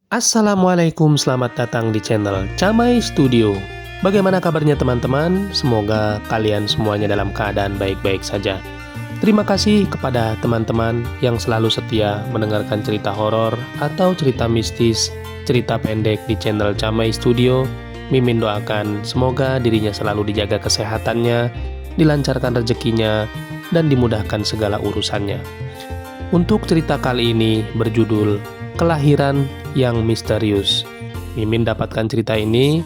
Assalamualaikum, selamat datang di channel Camai Studio. Bagaimana kabarnya teman-teman? Semoga kalian semuanya dalam keadaan baik-baik saja. Terima kasih kepada teman-teman yang selalu setia mendengarkan cerita horor atau cerita mistis, cerita pendek di channel Camai Studio. Mimin doakan semoga dirinya selalu dijaga kesehatannya, dilancarkan rezekinya, dan dimudahkan segala urusannya. Untuk cerita kali ini berjudul Kelahiran yang Misterius. Mimin dapatkan cerita ini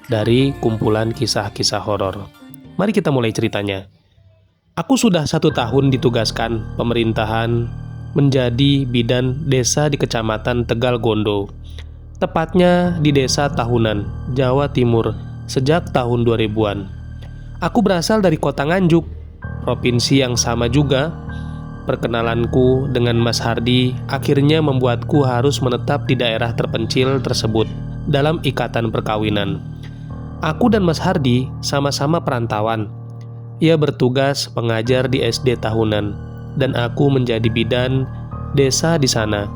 dari kumpulan kisah-kisah horor. Mari kita mulai ceritanya. Aku sudah 1 tahun ditugaskan pemerintahan menjadi bidan desa di Kecamatan Tegal Gondo. Tepatnya di Desa Tahunan, Jawa Timur, sejak tahun 2000-an. Aku berasal dari kota Nganjuk, provinsi yang sama juga. Perkenalanku dengan Mas Hardi akhirnya membuatku harus menetap di daerah terpencil tersebut dalam ikatan perkawinan. Aku dan Mas Hardi sama-sama perantauan. Ia bertugas pengajar di SD Tahunan dan aku menjadi bidan desa di sana.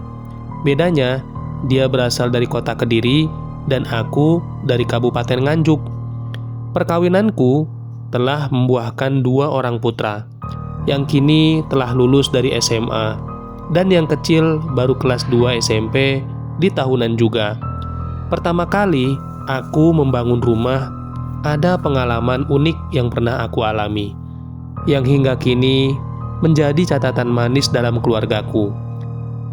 Bedanya, dia berasal dari kota Kediri dan aku dari Kabupaten Nganjuk. Perkawinanku telah membuahkan 2 orang putra yang kini telah lulus dari SMA, dan yang kecil baru kelas 2 SMP di Tahunan juga. Pertama kali aku membangun rumah, ada pengalaman unik yang pernah aku alami, yang hingga kini menjadi catatan manis dalam keluargaku.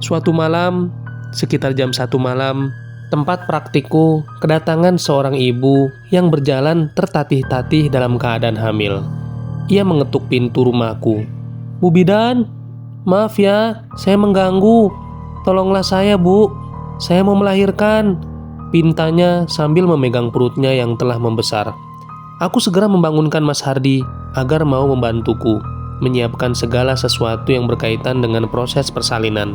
Suatu malam, sekitar jam 1 malam, tempat praktikku kedatangan seorang ibu yang berjalan tertatih-tatih dalam keadaan hamil. Ia mengetuk pintu rumahku. "Bu bidan, maaf ya, saya mengganggu. Tolonglah saya, Bu. Saya mau melahirkan," pintanya sambil memegang perutnya yang telah membesar. Aku segera membangunkan Mas Hardi agar mau membantuku menyiapkan segala sesuatu yang berkaitan dengan proses persalinan.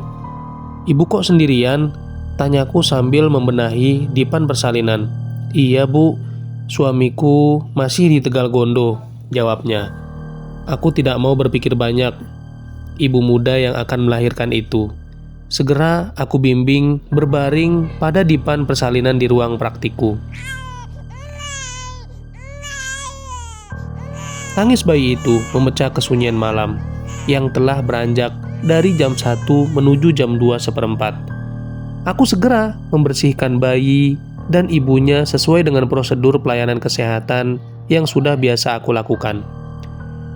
"Ibu kok sendirian?" tanyaku sambil membenahi dipan persalinan. "Iya, Bu. Suamiku masih di Tegal Gondo," jawabnya. Aku tidak mau berpikir banyak. Ibu muda yang akan melahirkan itu. Segera aku bimbing berbaring pada dipan persalinan di ruang praktikku. Tangis bayi itu memecah kesunyian malam yang telah beranjak dari jam 1 menuju jam 2:15. Aku segera membersihkan bayi dan ibunya sesuai dengan prosedur pelayanan kesehatan yang sudah biasa aku lakukan.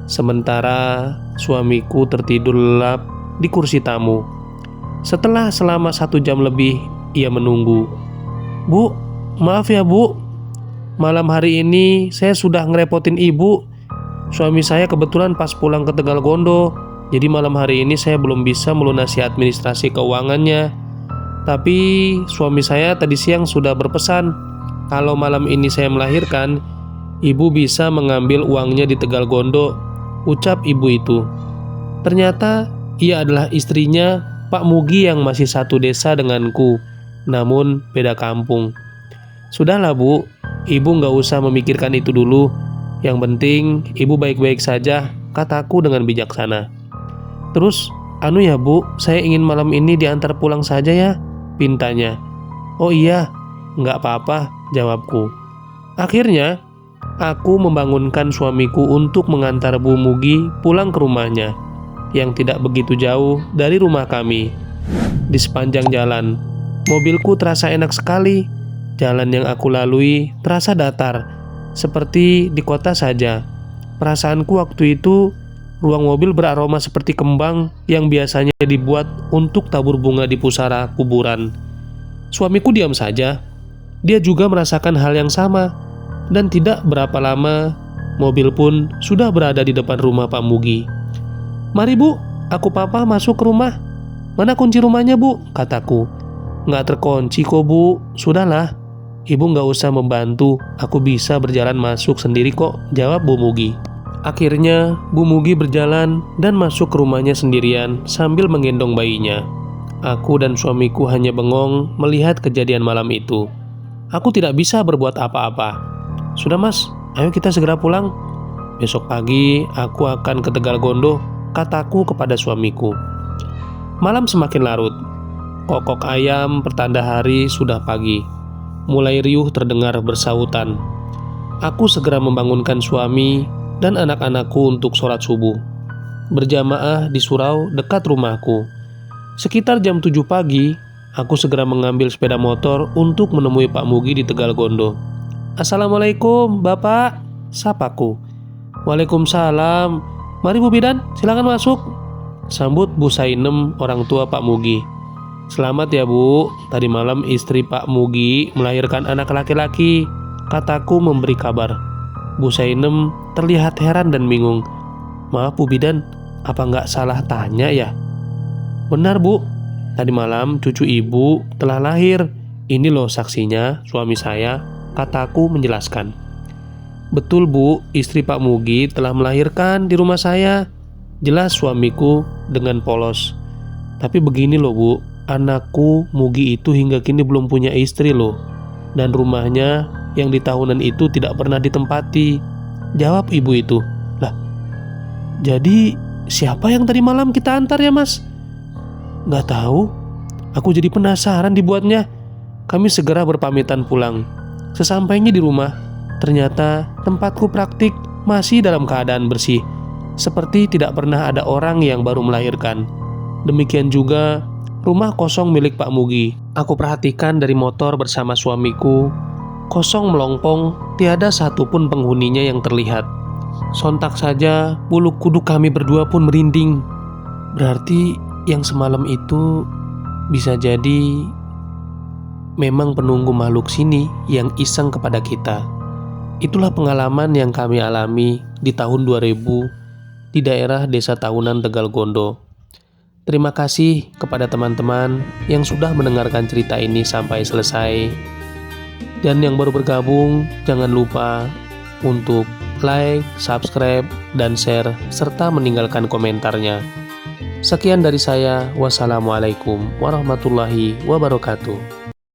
Sementara suamiku tertidur lelap di kursi tamu. Setelah selama 1 jam lebih ia menunggu. "Bu, maaf ya Bu. Malam hari ini saya sudah ngerepotin Ibu. Suami saya kebetulan pas pulang ke Tegal Gondo. Jadi malam hari ini saya belum bisa melunasi administrasi keuangannya. Tapi suami saya tadi siang sudah berpesan kalau malam ini saya melahirkan, Ibu bisa mengambil uangnya di Tegal Gondo," ucap ibu itu. Ternyata ia adalah istrinya Pak Mugi yang masih satu desa denganku, namun beda kampung. "Sudahlah Bu, Ibu nggak usah memikirkan itu dulu. Yang penting Ibu baik-baik saja," kataku dengan bijaksana. "Terus, anu ya Bu, saya ingin malam ini diantar pulang saja ya," pintanya. "Oh iya, nggak apa-apa," jawabku. Akhirnya aku membangunkan suamiku untuk mengantar Bu Mugi pulang ke rumahnya yang tidak begitu jauh dari rumah kami. Di sepanjang jalan, mobilku terasa enak sekali. Jalan yang aku lalui terasa datar, seperti di kota saja. Perasaanku waktu itu, ruang mobil beraroma seperti kembang yang biasanya dibuat untuk tabur bunga di pusara kuburan. Suamiku diam saja. Dia juga merasakan hal yang sama. Dan tidak berapa lama, mobil pun sudah berada di depan rumah Pak Mugi. "Mari Bu, aku papa masuk ke rumah." "Mana kunci rumahnya Bu?" kataku. "Nggak terkunci kok Bu." "Sudahlah, Ibu nggak usah membantu. Aku bisa berjalan masuk sendiri kok," jawab Bu Mugi. Akhirnya Bu Mugi berjalan dan masuk ke rumahnya sendirian sambil menggendong bayinya. Aku dan suamiku hanya bengong melihat kejadian malam itu. Aku tidak bisa berbuat apa-apa. "Sudah Mas, ayo kita segera pulang. Besok pagi aku akan ke Tegal Gondo," kataku kepada suamiku. Malam semakin larut. Kokok ayam pertanda hari sudah pagi. Mulai riuh terdengar bersautan. Aku segera membangunkan suami dan anak-anakku untuk sholat subuh berjamaah di surau dekat rumahku. Sekitar jam 7 pagi, aku segera mengambil sepeda motor untuk menemui Pak Mugi di Tegal Gondo. "Assalamualaikum, Bapak," sapaku. "Waalaikumsalam. Mari Bu Bidan, silakan masuk," sambut Bu Sainem, orang tua Pak Mugi. "Selamat ya Bu, tadi malam istri Pak Mugi melahirkan anak laki-laki," kataku memberi kabar. Bu Sainem terlihat heran dan bingung. "Maaf Bu Bidan, apa nggak salah tanya ya?" "Benar Bu, tadi malam cucu ibu telah lahir. Ini loh saksinya, suami saya," kataku menjelaskan. "Betul Bu, istri Pak Mugi telah melahirkan di rumah saya," jelas suamiku dengan polos. "Tapi begini loh Bu, anakku Mugi itu hingga kini belum punya istri loh. Dan rumahnya yang di tahunan itu tidak pernah ditempati," jawab ibu itu. "Lah, jadi siapa yang tadi malam kita antar ya Mas?" "Nggak tahu, aku jadi penasaran dibuatnya." Kami segera berpamitan pulang. Sesampainya di rumah, ternyata tempatku praktik masih dalam keadaan bersih, seperti tidak pernah ada orang yang baru melahirkan. Demikian juga rumah kosong milik Pak Mugi. Aku perhatikan dari motor bersama suamiku, kosong melompong, tiada satupun penghuninya yang terlihat. Sontak saja bulu kuduk kami berdua pun merinding. Berarti yang semalam itu bisa jadi memang penunggu makhluk sini yang iseng kepada kita. Itulah pengalaman yang kami alami di tahun 2000 di daerah Desa Tahunan Tegal Gondo. Terima kasih kepada teman-teman yang sudah mendengarkan cerita ini sampai selesai. Dan yang baru bergabung, jangan lupa untuk like, subscribe, dan share, serta meninggalkan komentarnya. Sekian dari saya. Wassalamualaikum warahmatullahi wabarakatuh.